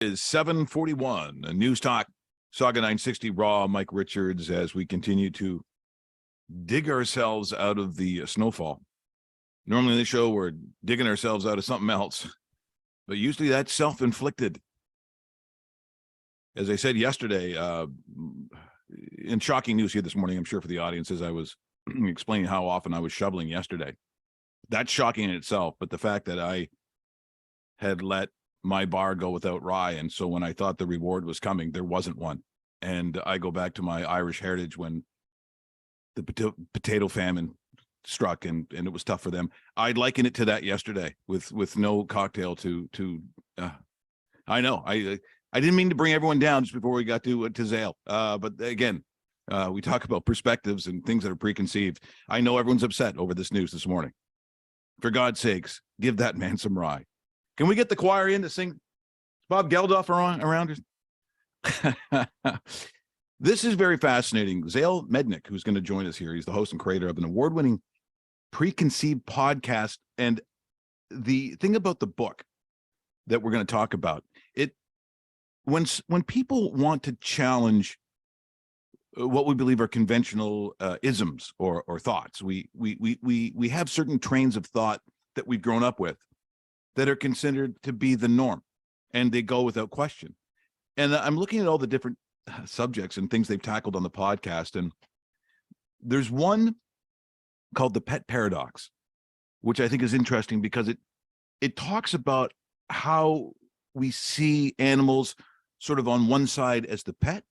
Is 7:41, a Newstalk Sauga 960 Raw, Mike Richards, as we continue to dig ourselves out of the snowfall. Normally in the show, we're digging ourselves out of something else, but usually that's self-inflicted. As I said yesterday, in shocking news here this morning, I'm sure for the audience, as I was explaining how often I was shoveling yesterday. That's shocking in itself, but the fact that I had let my bar go without rye, and so when I thought the reward was coming, there wasn't one. And I go back to my Irish heritage when the potato famine struck, and it was tough for them. I'd liken it to that yesterday with no cocktail to I know I didn't mean to bring everyone down just before we got to Zale, but again, we talk about perspectives and things that are preconceived. I know everyone's upset over this news this morning. For God's sakes, give that man some rye. Can we get the choir in to sing? Is Bob Geldof around? This is very fascinating. Zale Mednick, who's going to join us here, he's the host and creator of an award-winning Preconceived podcast. And the thing about the book that we're going to talk about, when people want to challenge what we believe are conventional isms or thoughts, we have certain trains of thought that we've grown up with that are considered to be the norm, and they go without question. And I'm looking at all the different subjects and things they've tackled on the podcast, and there's one called the pet paradox, which I think is interesting because it talks about how we see animals sort of on one side as the pet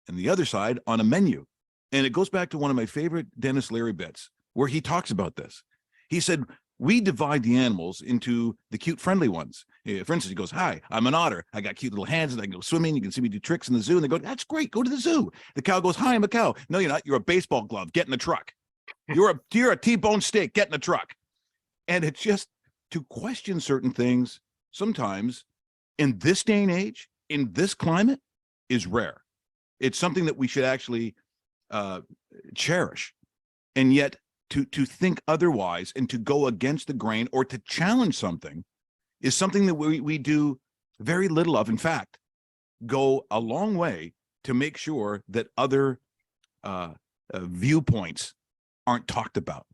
and the other side on a menu. And it goes back to one of my favorite Dennis Leary bits where he talks about this. He said, we divide the animals into the cute, friendly ones. For instance, he goes, hi, I'm an otter. I got cute little hands and I can go swimming. You can see me do tricks in the zoo. And they go, that's great. Go to the zoo. The cow goes, hi, I'm a cow. No, you're not. You're a baseball glove. Get in the truck. You're a T-bone steak. Get in the truck. And it's just to question certain things sometimes in this day and age, in this climate, is rare. It's something that we should actually cherish. And yet, to think otherwise and to go against the grain or to challenge something is something that we do very little of. In fact, go a long way to make sure that other viewpoints aren't talked about.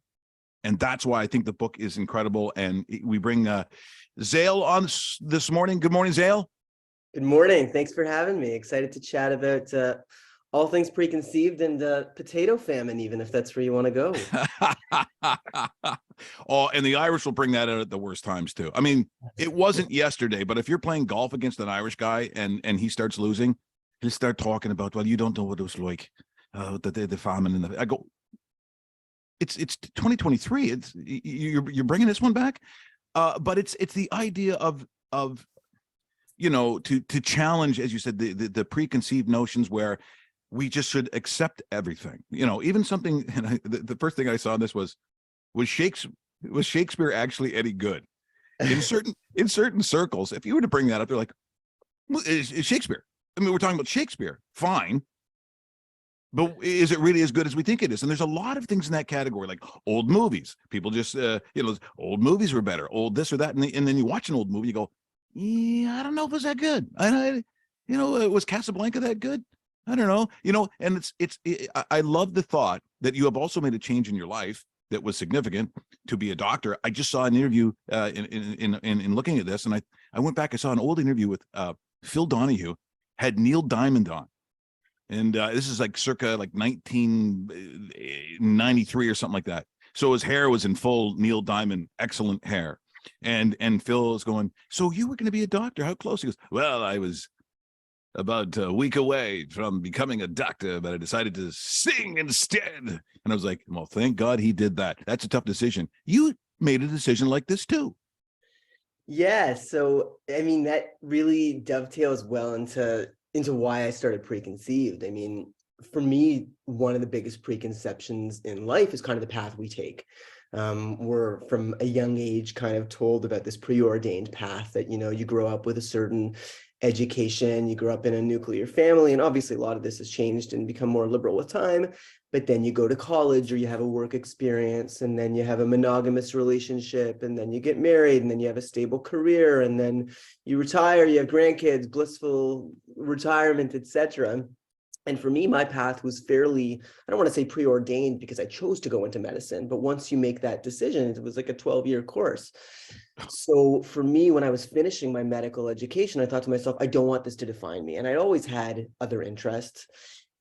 And that's why I think the book is incredible. And we bring Zale on this morning. Good morning, Zale. Good morning. Thanks for having me. Excited to chat about all things preconceived and potato famine, even if that's where you want to go. Oh, and the Irish will bring that out at the worst times too. I mean, it wasn't yesterday, but if you're playing golf against an Irish guy and he starts losing, he'll start talking about, well, you don't know what it was like, the famine. I go, it's 2023. It's you're bringing this one back, but it's the idea of to challenge, as you said, the preconceived notions where we just should accept everything, even something. And the first thing I saw in this was Shakespeare actually any good? In certain circles, if you were to bring that up, they're like, well, is Shakespeare? I mean, we're talking about Shakespeare, fine, but is it really as good as we think it is? And there's a lot of things in that category, like old movies. People just, old movies were better, old this or that, and then you watch an old movie, you go, yeah, I don't know if it was that good. Was Casablanca that good? I don't know, and I love the thought that you have also made a change in your life that was significant to be a doctor. I just saw an interview in looking at this, and I went back, I saw an old interview with Phil Donahue, had Neil Diamond on. And this is like circa like 1993 or something like that. So his hair was in full Neil Diamond, excellent hair. And Phil is going, so you were going to be a doctor? How close? He goes, well, I was about a week away from becoming a doctor, but I decided to sing instead. And I was like, well, thank God he did that. That's a tough decision. You made a decision like this too. Yeah. So, I mean, that really dovetails well into why I started Preconceived. I mean, for me, one of the biggest preconceptions in life is kind of the path we take. We're from a young age kind of told about this preordained path that, you grow up with a certain education. You grew up in a nuclear family, and obviously a lot of this has changed and become more liberal with time. But then you go to college, or you have a work experience, and then you have a monogamous relationship, and then you get married, and then you have a stable career, and then you retire, you have grandkids, blissful retirement, etc. And for me, my path was fairly, I don't want to say preordained because I chose to go into medicine, but once you make that decision, it was like a 12-year course. So for me, when I was finishing my medical education, I thought to myself, I don't want this to define me. And I always had other interests.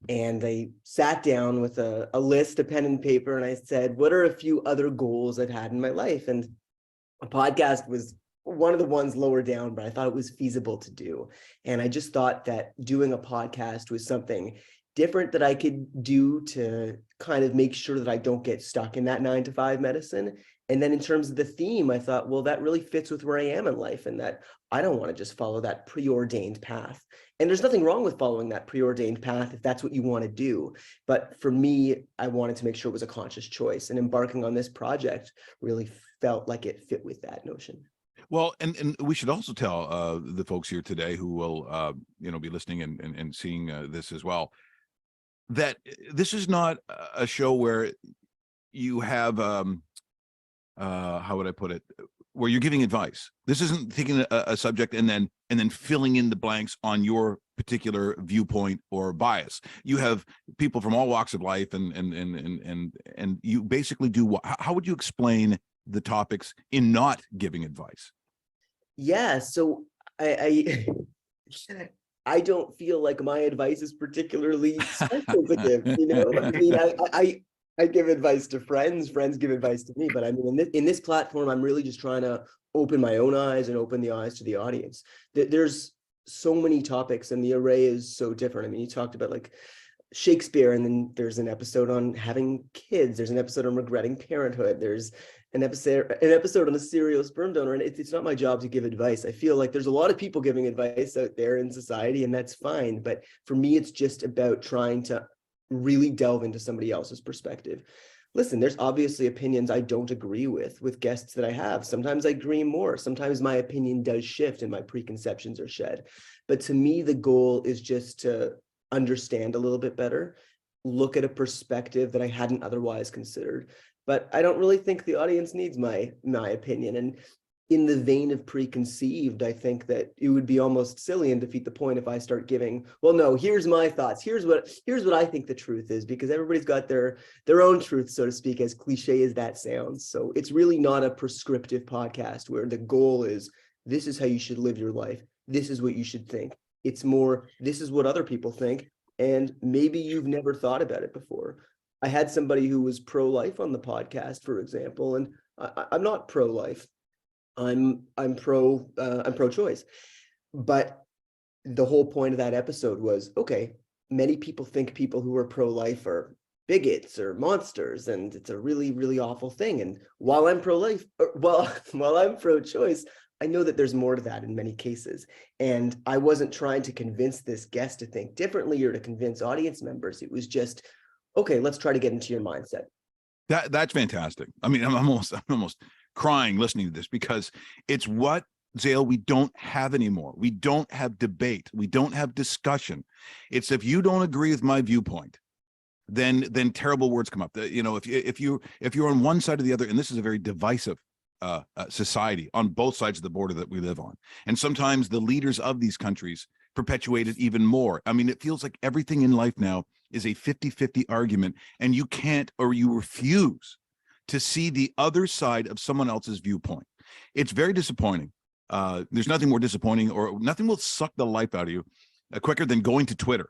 And I sat down with a list, a pen and paper, and I said, what are a few other goals I've had in my life? And a podcast was one of the ones lower down, but I thought it was feasible to do. And I just thought that doing a podcast was something different that I could do to kind of make sure that I don't get stuck in that 9-to-5 medicine. And then in terms of the theme, I thought, well, that really fits with where I am in life, and that I don't want to just follow that preordained path. And there's nothing wrong with following that preordained path if that's what you want to do. But for me, I wanted to make sure it was a conscious choice, and embarking on this project really felt like it fit with that notion. Well, and we should also tell the folks here today who will be listening and seeing this as well, that this is not a show where you have how would I put it, where you're giving advice. This isn't taking a subject and then filling in the blanks on your particular viewpoint or bias. You have people from all walks of life, and you basically do what? How would you explain the topics in not giving advice? Yeah, so I I don't feel like my advice is particularly special to give, you know? I mean, I give advice to friends, friends give advice to me, but I mean, in this platform, I'm really just trying to open my own eyes and open the eyes to the audience. There's so many topics, and the array is so different. I mean, you talked about like Shakespeare, and then there's an episode on having kids. There's an episode on regretting parenthood. There's an episode on a serial sperm donor. And it's not my job to give advice. I feel like there's a lot of people giving advice out there in society, and that's fine. But for me, it's just about trying to really delve into somebody else's perspective. Listen, there's obviously opinions I don't agree with guests that I have. Sometimes I agree more. Sometimes my opinion does shift and my preconceptions are shed. But to me, the goal is just to understand a little bit better, look at a perspective that I hadn't otherwise considered. But I don't really think the audience needs my opinion. And in the vein of preconceived, I think that it would be almost silly and defeat the point if I start giving, well, no, here's my thoughts. Here's what I think the truth is, because everybody's got their own truth, so to speak, as cliche as that sounds. So it's really not a prescriptive podcast where the goal is, this is how you should live your life. This is what you should think. It's more, this is what other people think, and maybe you've never thought about it before. I had somebody who was pro-life on the podcast, for example, and I'm not pro-life. I'm pro-choice. But the whole point of that episode was, okay, many people think people who are pro-life are bigots or monsters, and it's a really, really awful thing. And while I'm pro-life, while I'm pro-choice, I know that there's more to that in many cases. And I wasn't trying to convince this guest to think differently or to convince audience members. It was just, okay, let's try to get into your mindset. That's fantastic. I mean, I'm almost crying listening to this, because it's what, Zale, we don't have anymore. We don't have debate. We don't have discussion. It's, if you don't agree with my viewpoint, then terrible words come up. You know, if you're on one side or the other, and this is a very divisive society on both sides of the border that we live on, and sometimes the leaders of these countries perpetuate it even more. I mean, it feels like everything in life now is a 50-50 argument, and you can't, or you refuse to see the other side of someone else's viewpoint. It's very disappointing. There's nothing more disappointing, or nothing will suck the life out of you quicker than going to Twitter,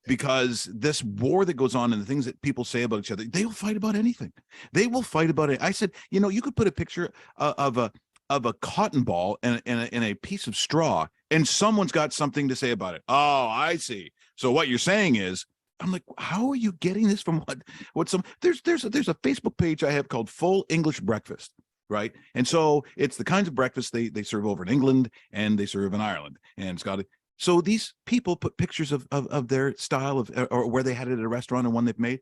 because this war that goes on and the things that people say about each other, they will fight about anything. They will fight about it. I said, you know, you could put a picture of a cotton ball and a piece of straw, and someone's got something to say about it. Oh, I see. So what you're saying is, I'm like, how are you getting this from what some, there's a Facebook page I have called Full English Breakfast, right? And so it's the kinds of breakfast they serve over in England and they serve in Ireland and Scotland. So these people put pictures of their style of, or where they had it at a restaurant and one they've made.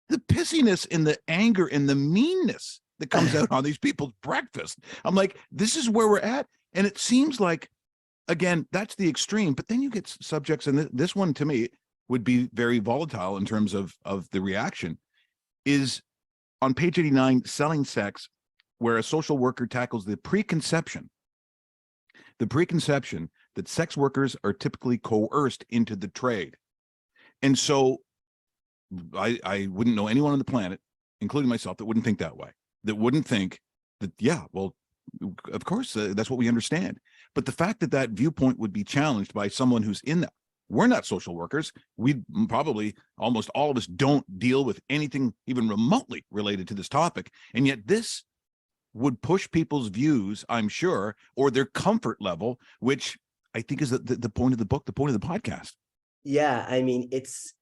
The pissiness and the anger and the meanness that comes out on these people's breakfast. I'm like, this is where we're at. And it seems like again, that's the extreme. But then you get subjects, and this one to me would be very volatile in terms of the reaction, is on page 89, Selling Sex, where a social worker tackles the preconception that sex workers are typically coerced into the trade. And so I wouldn't know anyone on the planet, including myself, that wouldn't think that way, that wouldn't think that, yeah, well, of course, that's what we understand. But the fact that that viewpoint would be challenged by someone who's in that, we're not social workers. We probably, almost all of us, don't deal with anything even remotely related to this topic. And yet this would push people's views, I'm sure, or their comfort level, which I think is the point of the book, the point of the podcast. Yeah, I mean, it's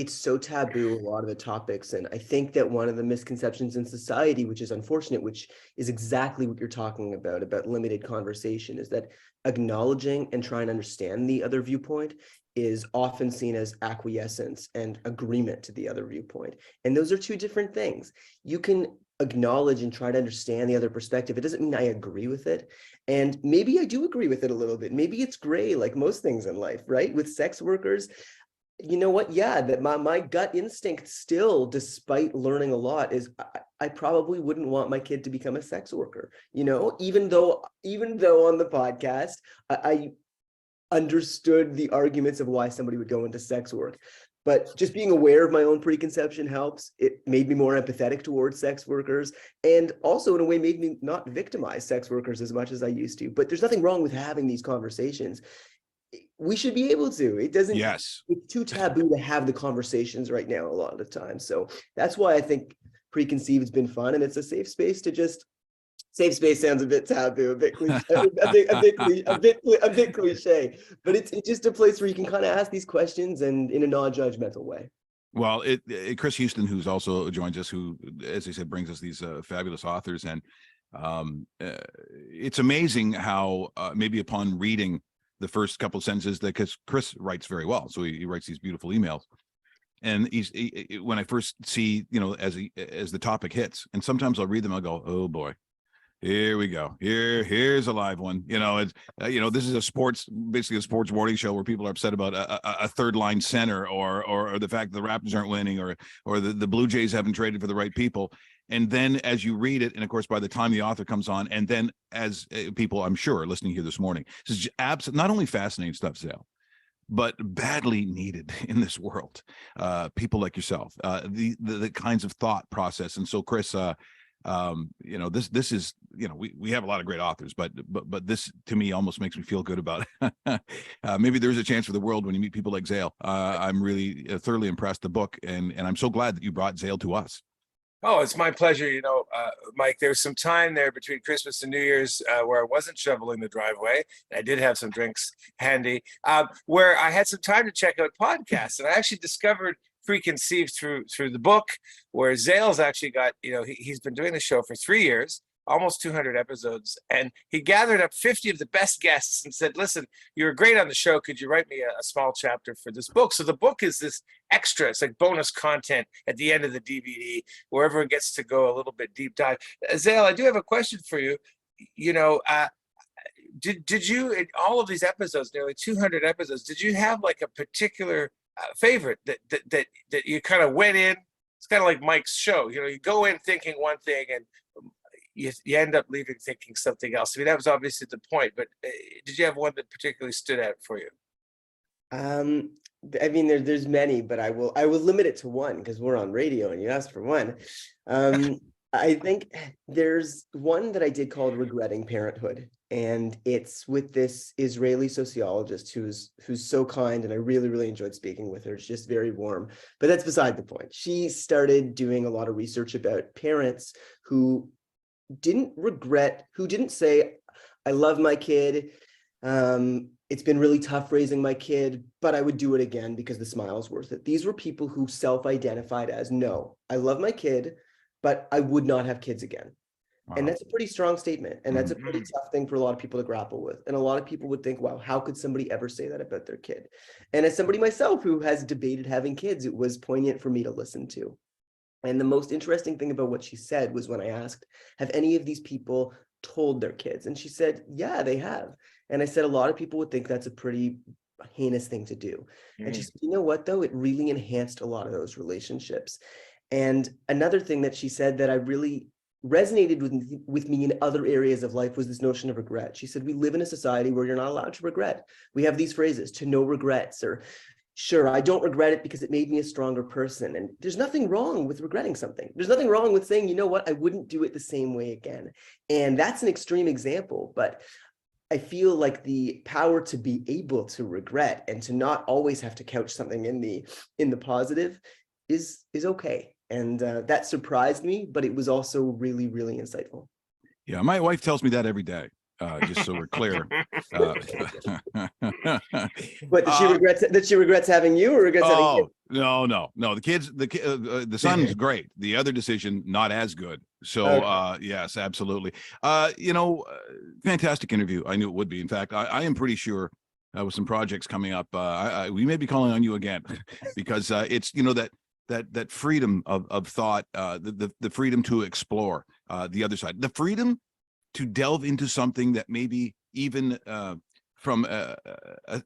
so taboo, a lot of the topics. And I think that one of the misconceptions in society, which is unfortunate, which is exactly what you're talking about limited conversation, is that acknowledging and trying to understand the other viewpoint is often seen as acquiescence and agreement to the other viewpoint. And those are two different things. You can acknowledge and try to understand the other perspective. It doesn't mean I agree with it. And maybe I do agree with it a little bit. Maybe it's gray, like most things in life, right? With sex workers, you know what? Yeah, that my gut instinct still, despite learning a lot, is I probably wouldn't want my kid to become a sex worker. You know, even though on the podcast, I understood the arguments of why somebody would go into sex work. But just being aware of my own preconception helps. It made me more empathetic towards sex workers, and also in a way made me not victimize sex workers as much as I used to. But there's nothing wrong with having these conversations. We should be able to. It doesn't, yes, it's too taboo to have the conversations right now a lot of the time. So that's why I think Preconceived has been fun, and it's a safe space to just, safe space sounds a bit taboo, a bit cliche, a bit cliche, but it's just a place where you can kind of ask these questions and in a non-judgmental way. Well, Chris Houston, who's also joins us, who, as I said, brings us these fabulous authors, and it's amazing how maybe upon reading the first couple of sentences, that, because Chris writes very well, so he writes these beautiful emails, and when I first see, as the topic hits, and sometimes I'll read them, I'll go, oh boy, here we go. Here's a live one. It's this is basically a sports morning show where people are upset about a third line center, or the fact that the Raptors aren't winning, or the Blue Jays haven't traded for the right people. And then as you read it, and of course by the time the author comes on, and then as people, I'm sure, are listening here this morning, this is not only fascinating stuff, Zale, but badly needed in this world. People like yourself, the kinds of thought process. And so, Chris, this is, we have a lot of great authors, but this to me almost makes me feel good about it. Maybe there's a chance for the world when you meet people like Zale. I'm really thoroughly impressed the book, and I'm so glad that you brought Zale to us. Oh, it's my pleasure. Mike, there was some time there between Christmas and New Year's where I wasn't shoveling the driveway. And I did have some drinks handy, where I had some time to check out podcasts. And I actually discovered Preconceived through the book, where Zale's actually got, he's been doing the show for 3 years, almost 200 episodes, and he gathered up 50 of the best guests and said, listen, you were great on the show, could you write me a small chapter for this book? So the book is this extra, it's like bonus content at the end of the DVD, where everyone gets to go a little bit deep dive. Zale, I do have a question for you. Did you, in all of these episodes, nearly 200 episodes, did you have like a particular favorite that you kind of went in? It's kind of like Mike's show, you go in thinking one thing and you end up leaving thinking something else. I mean, that was obviously the point, but did you have one that particularly stood out for you? I mean, there's many, but I will limit it to one because we're on radio and you asked for one. I think there's one that I did called Regretting Parenthood. And it's with this Israeli sociologist who's so kind, and I really, really enjoyed speaking with her. It's just very warm, but that's beside the point. She started doing a lot of research about parents who didn't say, I love my kid. It's been really tough raising my kid, but I would do it again because the smile's worth it. These were people who self-identified as, no, I love my kid, but I would not have kids again. Wow. And that's a pretty strong statement. And that's a pretty tough thing for a lot of people to grapple with. And a lot of people would think, wow, how could somebody ever say that about their kid? And as somebody myself who has debated having kids, it was poignant for me to listen to. And the most interesting thing about what she said was when I asked, have any of these people told their kids? And she said, yeah, they have. And I said, a lot of people would think that's a pretty heinous thing to do. And she said, you know what, though? It really enhanced a lot of those relationships. And another thing that she said that I really resonated with me in other areas of life was this notion of regret. She said, we live in a society where you're not allowed to regret. We have these phrases, to no regrets, or sure, I don't regret it because it made me a stronger person. And there's nothing wrong with regretting something. There's nothing wrong with saying, you know what, I wouldn't do it the same way again. And that's an extreme example, but I feel like the power to be able to regret and to not always have to couch something in the positive is okay. And that surprised me, but it was also really, really insightful. Yeah, my wife tells me that every day. Just so we're clear. But that she regrets having you, or regrets having kids? No. The son's great. The other decision, not as good. So okay. Yes, absolutely. Fantastic interview. I knew it would be. In fact, I am pretty sure with some projects coming up, we may be calling on you again because it's that freedom of thought, the freedom to explore the other side, the freedom to delve into something that maybe even from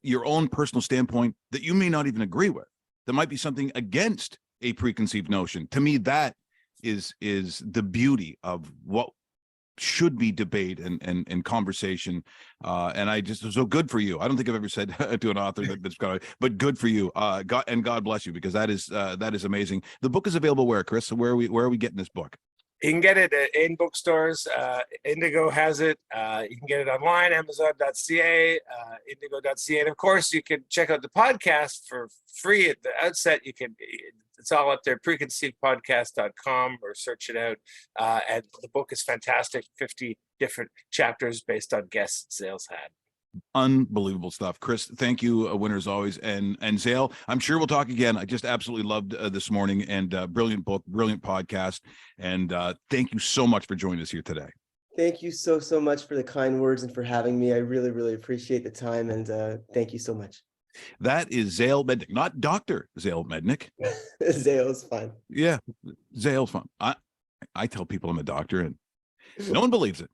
your own personal standpoint that you may not even agree with, that might be something against a preconceived notion. To me, that is the beauty of what should be debate and conversation. And I just, so good for you. I don't think I've ever said to an author that's got, but good for you. God bless you, because that is amazing. The book is available where, Chris? So where are we getting this book? You can get it in bookstores. Indigo has it. You can get it online, Amazon.ca, Indigo.ca. And of course, you can check out the podcast for free at the outset. It's all up there, preconceivedpodcast.com, or search it out. And the book is fantastic, 50 different chapters based on guests Zale's had. Unbelievable stuff. Chris, thank you, a winner as always. And Zale, I'm sure we'll talk again. I just absolutely loved this morning, and brilliant book, brilliant podcast. And thank you so much for joining us here today. Thank you so much for the kind words and for having me. I really, really appreciate the time, and thank you so much. That is Zale Mednick, not Dr. Zale Mednick. Zale's fine. Yeah, Zale's fine. I tell people I'm a doctor and no one believes it.